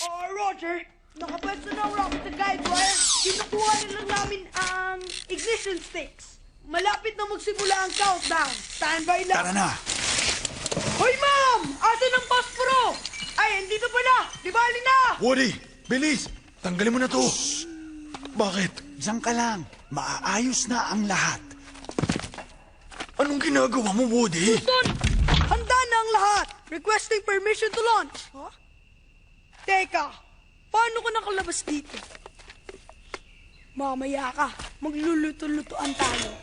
Roger, nakapwesto na ang rocket sa guide wire. Kinukuha na lang namin ang ignition sticks. Malapit na magsimula ang countdown. Standby lang. Tara na! Hoy, ma'am! Asan ang posporo? Ay, hindi na pala. Di bali na. Woody! Bilis! Tanggalin mo na to! Bakit? Diyan ka lang. Maaayos na ang lahat. Anong ginagawa mo, Woody? Houston, handa na ang lahat. Requesting permission to launch. Huh? Teka, paano ka nakalabas dito? Mamaya ka, magluluto-lutoan tayo.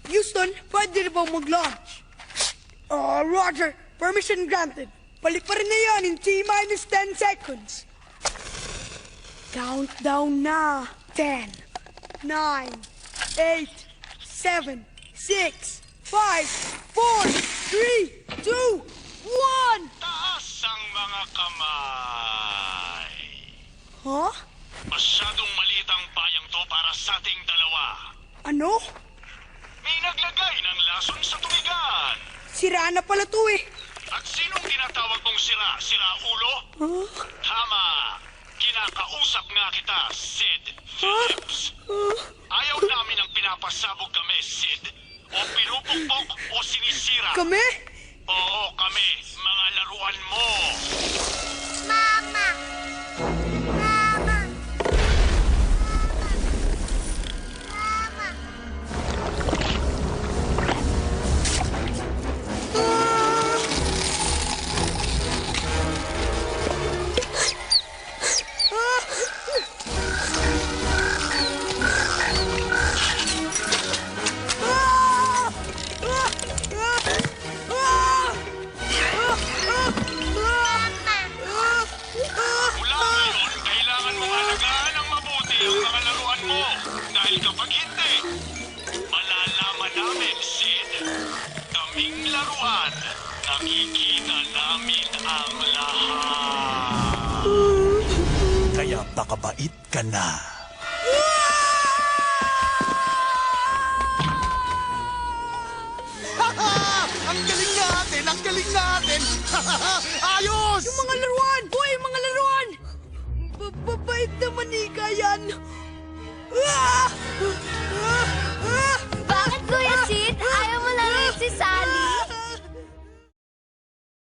Houston, pwede na bang mag-launch? Roger, permission granted. Balik pa rin na yan in T-10 seconds. Countdown na. 10, 9, 8, 7, 6, 5, 4, 3, 2, 1! Taas ang mga kamay. Huh? Masyadong maliit ang bayang to para sa ating dalawa. Ano? May naglagay ng lason sa tubigan. Sira na pala to eh. At sinong tinatawag mong sira? Sira ulo? Huh? Tama. Kinakausap nga kita, Sid Phillips. Ayaw namin ang pinapasabog kami, Sid. O pinupukpok o sinisira. Kami? Oo, kami. Mga laruan mo. Mama! Mama! Mama! Mula ngayon, kailangan mong alagaan ng mabuti ang mga laruan mo. Dahil kapag hindi, malalaman namin, Sid. Kaming laruan, nakikita namin ang lahat. Kaya pakabait ka na. Ang galing natin! Ang galing natin! Ayos! Yung mga laruan! Boy, mga laruan! Babait naman ika yan!